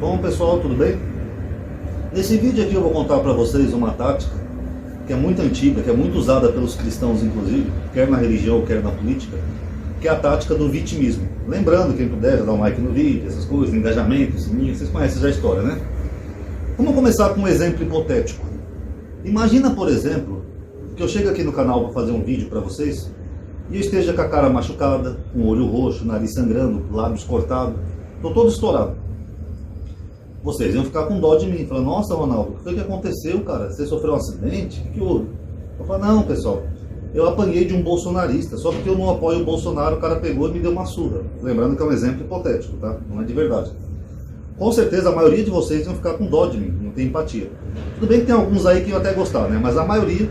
Bom pessoal, tudo bem? Nesse vídeo aqui eu vou contar para vocês uma tática que é muito antiga, que é muito usada pelos cristãos inclusive, quer na religião, quer na política, que é a tática do vitimismo. Lembrando, quem puder, dar um like no vídeo, essas coisas, engajamento, sininho, vocês conhecem já a história, né? Vamos começar com um exemplo hipotético. Imagina, por exemplo, que eu chego aqui no canal para fazer um vídeo para vocês e eu esteja com a cara machucada, com o olho roxo, nariz sangrando, lábios cortados, estou todo estourado. Vocês iam ficar com dó de mim, falando, nossa Ronaldo, o que foi que aconteceu, cara? Você sofreu um acidente? O que houve? Eu falo, não pessoal, eu apanhei de um bolsonarista, só porque eu não apoio o Bolsonaro, o cara pegou e me deu uma surra. Lembrando que é um exemplo hipotético, tá? Não é de verdade. Com certeza a maioria de vocês iam ficar com dó de mim, não tem empatia. Tudo bem que tem alguns aí que iam até gostar, né? Mas a maioria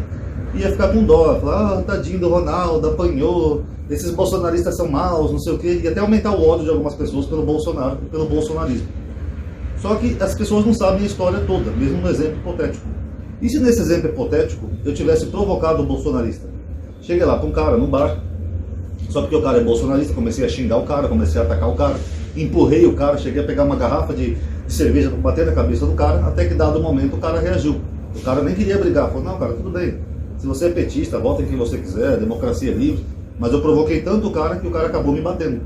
ia ficar com dó, falar, ah, tadinho do Ronaldo, apanhou, esses bolsonaristas são maus, não sei o quê, e até aumentar o ódio de algumas pessoas pelo Bolsonaro e pelo bolsonarismo. Só que as pessoas não sabem a história toda, mesmo no exemplo hipotético. E se nesse exemplo hipotético eu tivesse provocado o bolsonarista? Cheguei lá para um cara no bar, só porque o cara é bolsonarista, comecei a xingar o cara, comecei a atacar o cara, empurrei o cara, cheguei a pegar uma garrafa de cerveja para bater na cabeça do cara, até que dado momento o cara reagiu. O cara nem queria brigar, falou, não cara, tudo bem, se você é petista, vota em quem você quiser, democracia é livre, mas eu provoquei tanto o cara que o cara acabou me batendo.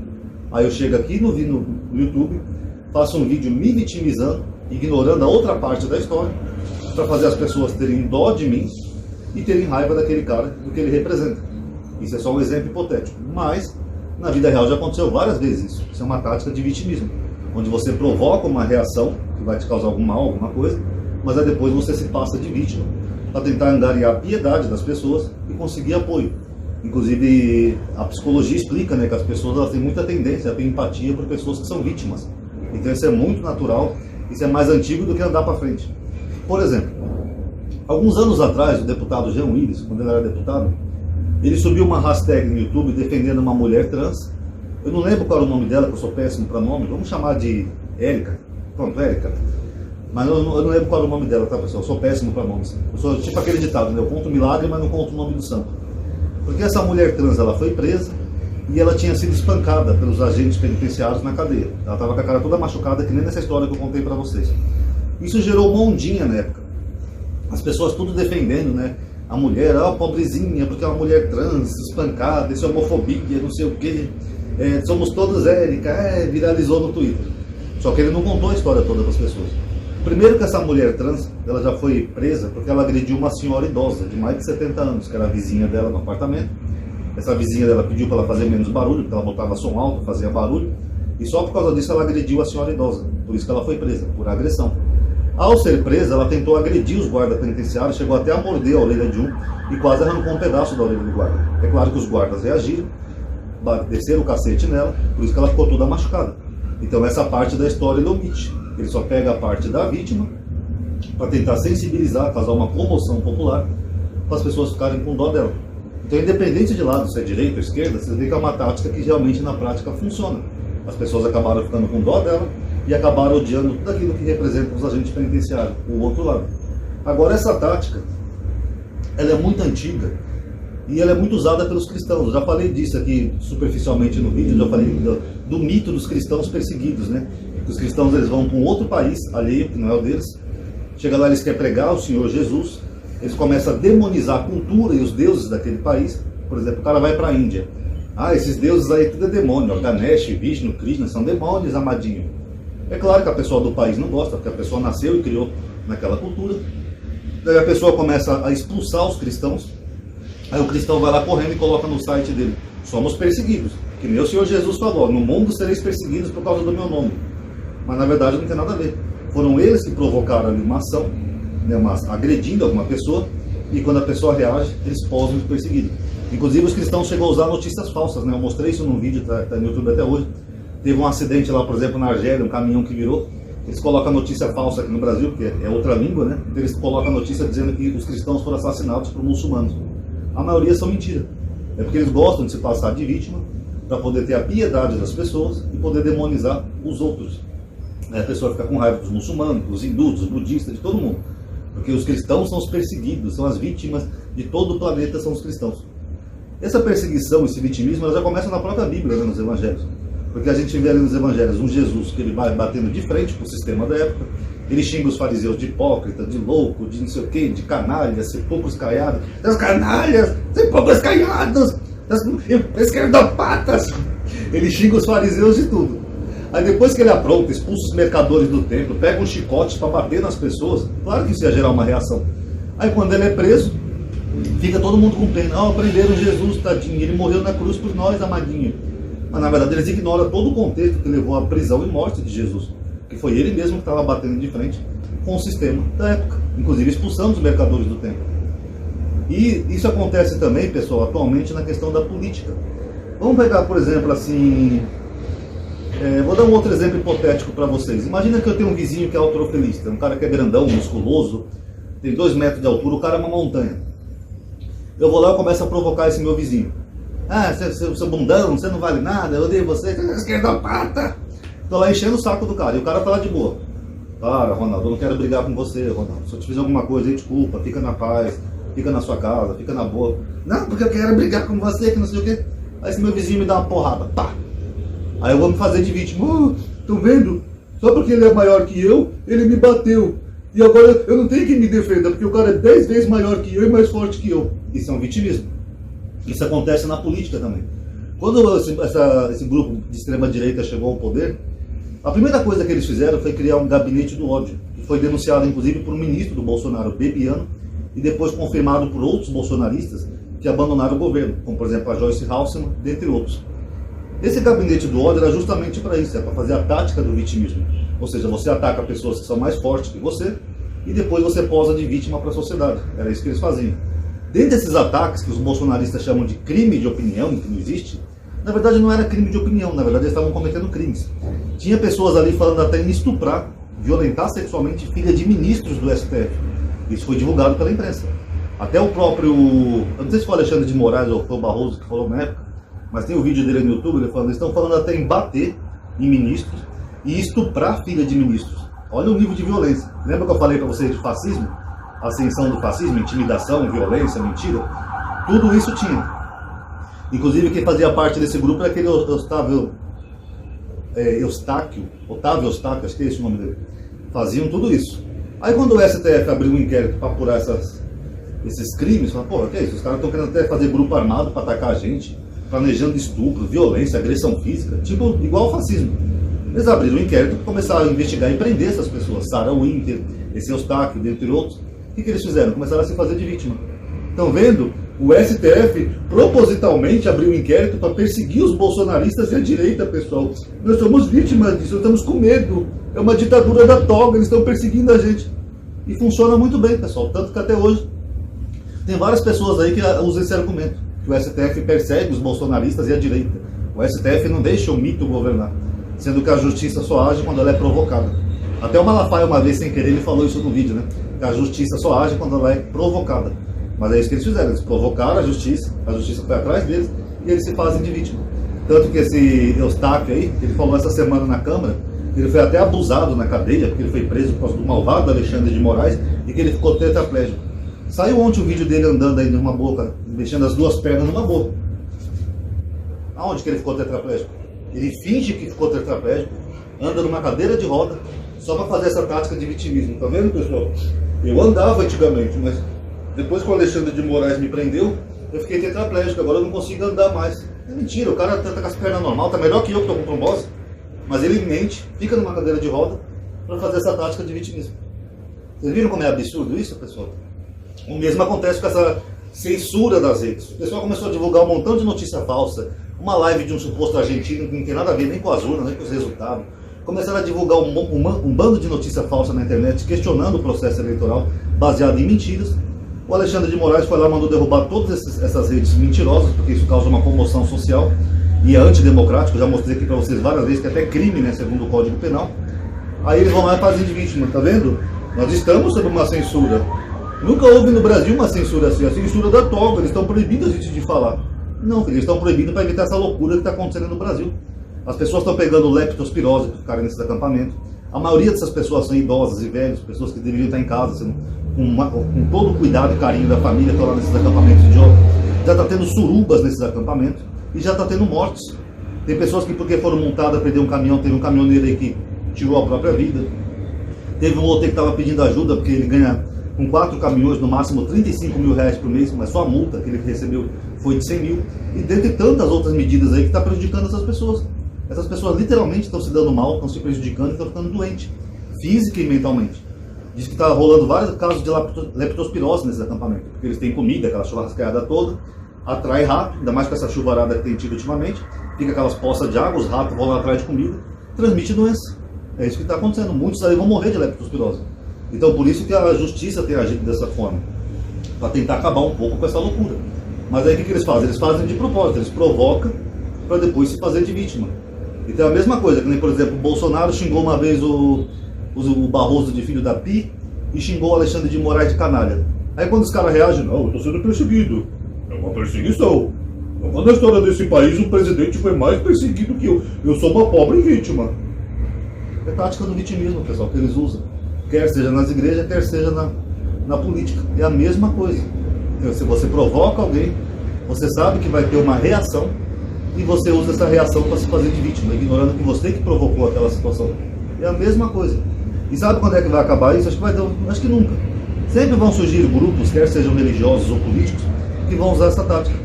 Aí eu chego aqui no YouTube, faço um vídeo me vitimizando, ignorando a outra parte da história, para fazer as pessoas terem dó de mim e terem raiva daquele cara, do que ele representa. Isso é só um exemplo hipotético, mas na vida real já aconteceu várias vezes isso. Isso é uma tática de vitimismo, onde você provoca uma reação que vai te causar algum mal, alguma coisa, mas aí depois você se passa de vítima, para tentar angariar a piedade das pessoas e conseguir apoio. Inclusive, a psicologia explica, né, que as pessoas elas têm muita tendência a ter empatia por pessoas que são vítimas. Então isso é muito natural, isso é mais antigo do que andar para frente. Por exemplo, alguns anos atrás, o deputado Jean Willis, quando ele era deputado, ele subiu uma hashtag no YouTube defendendo uma mulher trans. Eu não lembro qual era o nome dela, que eu sou péssimo para nome, vamos chamar de Érica. Pronto, Érica. Mas eu não lembro qual era o nome dela, tá pessoal? Eu sou péssimo para nomes. Eu sou tipo aquele ditado, né? Eu conto milagre, mas não conto o nome do santo. Porque essa mulher trans, ela foi presa e ela tinha sido espancada pelos agentes penitenciários na cadeia. Ela estava com a cara toda machucada, que nem nessa história que eu contei para vocês. Isso gerou uma ondinha na época. As pessoas tudo defendendo, né? A mulher, pobrezinha, porque é uma mulher trans, espancada, isso é homofobia, não sei o quê. Somos todos Érica, viralizou no Twitter. Só que ele não contou a história toda para as pessoas. Primeiro que essa mulher trans, ela já foi presa porque ela agrediu uma senhora idosa, de mais de 70 anos, que era a vizinha dela no apartamento. Essa vizinha dela pediu para ela fazer menos barulho, porque ela botava som alto, fazia barulho. E só por causa disso ela agrediu a senhora idosa. Por isso que ela foi presa, por agressão. Ao ser presa, ela tentou agredir os guardas penitenciários, chegou até a morder a orelha de um e quase arrancou um pedaço da orelha do guarda. É claro que os guardas reagiram, desceram o cacete nela, por isso que ela ficou toda machucada. Então essa parte da história ele omite. Ele só pega a parte da vítima para tentar sensibilizar, causar uma comoção popular, para as pessoas ficarem com dó dela. Então, independente de lado, se é direita ou esquerda, vocês veem que é uma tática que realmente na prática funciona. As pessoas acabaram ficando com dó dela e acabaram odiando tudo aquilo que representa os agentes penitenciários, o outro lado. Agora, essa tática, ela é muito antiga e ela é muito usada pelos cristãos. Eu já falei disso aqui superficialmente no vídeo, já falei do mito dos cristãos perseguidos, né? Que os cristãos eles vão para um outro país alheio, que não é o deles, chega lá, eles querem pregar o Senhor Jesus, eles começam a demonizar a cultura e os deuses daquele país. Por exemplo, o cara vai para a Índia. Esses deuses aí tudo é demônio. Ganesh, Vishnu, Krishna são demônios, amadinho. É claro que a pessoa do país não gosta, porque a pessoa nasceu e criou naquela cultura. Daí a pessoa começa a expulsar os cristãos. Aí o cristão vai lá correndo e coloca no site dele: somos perseguidos. Que nem o Senhor Jesus falou: no mundo sereis perseguidos por causa do meu nome. Mas na verdade não tem nada a ver. Foram eles que provocaram ali uma ação, né, agredindo alguma pessoa, e quando a pessoa reage, eles posam de perseguido. Inclusive os cristãos chegam a usar notícias falsas, né? Eu mostrei isso num vídeo, tá no YouTube até hoje. Teve um acidente lá, por exemplo, na Argélia, um caminhão que virou. Eles colocam a notícia falsa aqui no Brasil, porque é outra língua, né? Então eles colocam a notícia dizendo que os cristãos foram assassinados por muçulmanos. A maioria são mentiras. É porque eles gostam de se passar de vítima para poder ter a piedade das pessoas e poder demonizar os outros. A pessoa fica com raiva dos muçulmanos, dos hindus, dos budistas, de todo mundo. Porque os cristãos são os perseguidos, são as vítimas de todo o planeta, são os cristãos. Essa perseguição, esse vitimismo, ela já começa na própria Bíblia, né, nos Evangelhos. Porque a gente vê ali nos evangelhos um Jesus que ele vai batendo de frente com o sistema da época, ele xinga os fariseus de hipócrita, de louco, de não sei o quê, de canalha, sepulcros caiados, das canalhas, sepulcros caiados, das esquerdopatas. Ele xinga os fariseus de tudo. Aí depois que ele apronta, expulsa os mercadores do templo, pega um chicote para bater nas pessoas, claro que isso ia gerar uma reação. Aí quando ele é preso, fica todo mundo com pena. Ah, prenderam Jesus, tadinho, ele morreu na cruz por nós, amadinho. Mas na verdade eles ignoram todo o contexto que levou à prisão e morte de Jesus. Que foi ele mesmo que estava batendo de frente com o sistema da época, inclusive expulsando os mercadores do templo. E isso acontece também, pessoal, atualmente na questão da política. Vamos pegar, por exemplo, assim... vou dar um outro exemplo hipotético para vocês. Imagina que eu tenho um vizinho que é halterofilista, um cara que é grandão, musculoso, tem 2 metros de altura, o cara é uma montanha. Eu vou lá e começo a provocar esse meu vizinho. Ah, seu bundão, você não vale nada, eu odeio você, esquerdopata. Tô lá enchendo o saco do cara, e o cara tá lá de boa. Para, Ronaldo, eu não quero brigar com você, Ronaldo. Se eu te fizer alguma coisa, aí, desculpa, fica na paz, fica na sua casa, fica na boa. Não, porque eu quero brigar com você, que não sei o quê. Aí esse meu vizinho me dá uma porrada, pá. Aí eu vou me fazer de vítima. Tô vendo? Só porque ele é maior que eu, ele me bateu. E agora eu não tenho que me defender, porque o cara é 10 vezes maior que eu e mais forte que eu. Isso é um vitimismo. Isso acontece na política também. Quando esse grupo de extrema-direita chegou ao poder, a primeira coisa que eles fizeram foi criar um gabinete do ódio, que foi denunciado inclusive por um ministro do Bolsonaro, Bebiano, e depois confirmado por outros bolsonaristas que abandonaram o governo, como por exemplo a Joyce Halseman, dentre outros. Esse gabinete do ódio era justamente para isso, é para fazer a tática do vitimismo. Ou seja, você ataca pessoas que são mais fortes que você e depois você posa de vítima para a sociedade. Era isso que eles faziam. Dentro desses ataques, que os bolsonaristas chamam de crime de opinião, que não existe, na verdade não era crime de opinião, na verdade eles estavam cometendo crimes. Tinha pessoas ali falando até em estuprar, violentar sexualmente filha de ministros do STF. Isso foi divulgado pela imprensa. Até o próprio, eu não sei se foi o Alexandre de Moraes ou foi o Barroso que falou na época, mas tem o vídeo dele no YouTube, ele falando, eles estão falando até em bater em ministros e estuprar filha de ministros. Olha o nível de violência. Lembra que eu falei para vocês de fascismo? Ascensão do fascismo, intimidação, violência, mentira? Tudo isso tinha. Inclusive quem fazia parte desse grupo era aquele Otávio Eustáquio, acho que é esse o nome dele. Faziam tudo isso. Aí quando o STF abriu um inquérito para apurar esses crimes, falaram, porra, que é isso? Os caras estão querendo até fazer grupo armado para atacar a gente, planejando estupro, violência, agressão física, tipo, igual ao fascismo. Eles abriram um inquérito, começaram a investigar e prender essas pessoas, Sarah Winter, esse Eustáquio, dentre outros. O que eles fizeram? Começaram a se fazer de vítima. Estão vendo? O STF propositalmente abriu um inquérito para perseguir os bolsonaristas e a direita, pessoal. Nós somos vítimas disso, nós estamos com medo. É uma ditadura da toga, eles estão perseguindo a gente. E funciona muito bem, pessoal. Tanto que até hoje tem várias pessoas aí que usam esse argumento. Que o STF persegue os bolsonaristas e a direita. O STF não deixa o mito governar. Sendo que a justiça só age quando ela é provocada. Até o Malafaia, uma vez sem querer, ele falou isso no vídeo, né? Que a justiça só age quando ela é provocada. Mas é isso que eles fizeram, eles provocaram a justiça foi atrás deles e eles se fazem de vítima. Tanto que esse Eustáquio aí, ele falou essa semana na Câmara, ele foi até abusado na cadeia, porque ele foi preso por causa do malvado Alexandre de Moraes e que ele ficou tetraplégico. Saiu ontem o vídeo dele andando aí numa boca, mexendo as duas pernas numa boca. Aonde que ele ficou tetraplégico? Ele finge que ficou tetraplégico, anda numa cadeira de roda, só para fazer essa tática de vitimismo. Tá vendo, pessoal? Eu andava antigamente, mas depois que o Alexandre de Moraes me prendeu, eu fiquei tetraplégico, agora eu não consigo andar mais. É mentira, o cara tá com as pernas normais, tá melhor que eu que tô com trombose, mas ele mente, fica numa cadeira de roda para fazer essa tática de vitimismo. Vocês viram como é absurdo isso, pessoal? O mesmo acontece com essa censura das redes. O pessoal começou a divulgar um montão de notícia falsa, uma live de um suposto argentino que não tem nada a ver nem com as urnas, nem com os resultados. Começaram a divulgar um bando de notícia falsa na internet, questionando o processo eleitoral, baseado em mentiras. O Alexandre de Moraes foi lá e mandou derrubar todas essas redes mentirosas, porque isso causa uma comoção social e é antidemocrático. Já mostrei aqui para vocês várias vezes que é até crime, né, segundo o Código Penal. Aí eles vão lá e fazem de vítima, tá vendo? Nós estamos sob uma censura. Nunca houve no Brasil uma censura assim, a censura da toga, eles estão proibindo a gente de falar. Não, filho, eles estão proibindo para evitar essa loucura que está acontecendo no Brasil. As pessoas estão pegando leptospirose para ficarem nesses acampamentos. A maioria dessas pessoas são idosas e velhos, pessoas que deveriam estar em casa, sendo, com todo o cuidado e carinho da família, estão lá nesses acampamentos idiotas. Já está tendo surubas nesses acampamentos e já está tendo mortes. Tem pessoas que, porque foram multadas, perderam um caminhão. Teve um caminhoneiro aí que tirou a própria vida. Teve um outro que estava pedindo ajuda, porque ele ganha com 4 caminhões, no máximo 35 mil reais por mês, mas só a multa que ele recebeu foi de 100 mil. E dentre tantas outras medidas aí que está prejudicando essas pessoas. Essas pessoas literalmente estão se dando mal, estão se prejudicando e estão ficando doentes, física e mentalmente. Diz que está rolando vários casos de leptospirose nesses acampamentos, porque eles têm comida, aquela churrascada toda, atrai rato, ainda mais com essa chuvarada que tem tido ultimamente, fica aquelas poças de água, os ratos vão lá atrás de comida, transmite doença. É isso que está acontecendo, muitos aí vão morrer de leptospirose. Então por isso que a justiça tem agido dessa forma, para tentar acabar um pouco com essa loucura. Mas aí o que eles fazem? Eles fazem de propósito, eles provocam para depois se fazer de vítima. Então é a mesma coisa, que nem, por exemplo, o Bolsonaro xingou uma vez o Barroso de filho da Pi e xingou o Alexandre de Moraes de canalha. Aí quando os caras reagem, não, eu estou sendo perseguido, é uma perseguição. Quando na história desse país o presidente foi mais perseguido que eu sou uma pobre vítima. É tática do vitimismo, pessoal, que eles usam. Quer seja nas igrejas, quer seja na política. É a mesma coisa. Então, se você provoca alguém, você sabe que vai ter uma reação e você usa essa reação para se fazer de vítima, ignorando que você que provocou aquela situação. É a mesma coisa. E sabe quando é que vai acabar isso? Acho que nunca. Sempre vão surgir grupos, quer sejam religiosos ou políticos, que vão usar essa tática.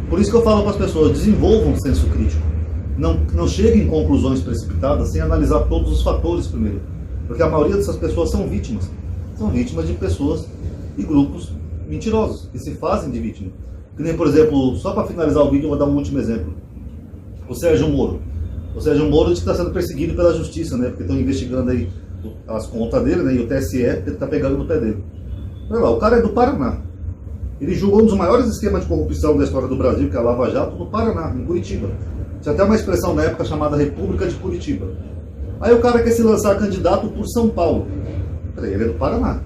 Por isso que eu falo para as pessoas, desenvolvam um senso crítico. Não cheguem em conclusões precipitadas sem analisar todos os fatores primeiro. Porque a maioria dessas pessoas são vítimas. São vítimas de pessoas e grupos mentirosos, que se fazem de vítima. Que nem, por exemplo, só para finalizar o vídeo, eu vou dar um último exemplo. O Sérgio Moro. O Sérgio Moro está sendo perseguido pela justiça, né? Porque estão investigando aí as contas dele, né? E o TSE está pegando no pé dele. Olha lá, o cara é do Paraná. Ele julgou um dos maiores esquemas de corrupção da história do Brasil, que é a Lava Jato, no Paraná, em Curitiba. Tinha até uma expressão na época chamada República de Curitiba. Aí o cara quer se lançar candidato por São Paulo. Peraí, ele é do Paraná.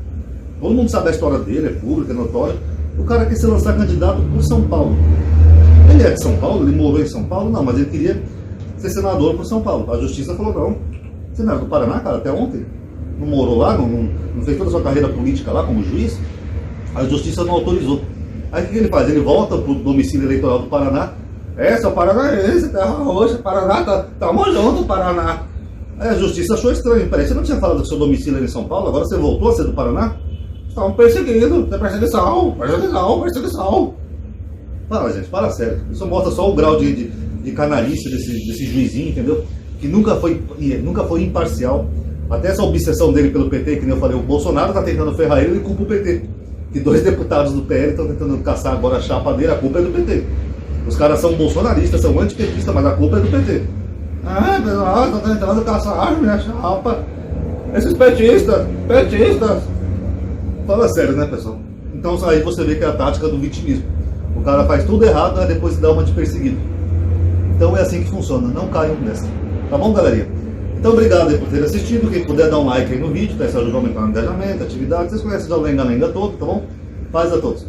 Todo mundo sabe a história dele, é pública, é notória. O cara quer se lançar candidato por São Paulo. Ele é de São Paulo? Ele morou em São Paulo? Não, mas ele queria ser senador por São Paulo. A justiça falou, não, você não era do Paraná, cara, até ontem? Não morou lá? Não fez toda a sua carreira política lá como juiz? A justiça não autorizou. Aí o que ele faz? Ele volta pro domicílio eleitoral do Paraná. Seu paranaense, terra roxa, Paraná, tamo junto, Paraná. Aí a justiça achou estranho. Peraí, você não tinha falado que seu domicílio era em São Paulo? Agora você voltou a ser do Paraná? Estavam perseguindo, tem perseguição. Fala, gente, fala sério. Isso mostra só o grau de canalice desse juizinho, entendeu? Que nunca foi imparcial. Até essa obsessão dele pelo PT, que nem eu falei, o Bolsonaro está tentando ferrar ele e culpa o PT. Que 2 deputados do PL estão tentando caçar agora a chapa dele, a culpa é do PT. Os caras são bolsonaristas, são antipetistas, mas a culpa é do PT. Pessoal, estão tentando caçar a minha chapa. Esses petistas. Fala sério, né, pessoal? Então aí você vê que é a tática do vitimismo. O cara faz tudo errado, aí depois dá uma de perseguido. Então é assim que funciona, não caiam nessa. Tá bom, galerinha? Então obrigado aí por ter assistido. Quem puder dar um like aí no vídeo, tá? Isso ajuda a aumentar o engajamento, a atividade. Vocês conhecem já o lenga-lenga todo, tá bom? Paz a todos.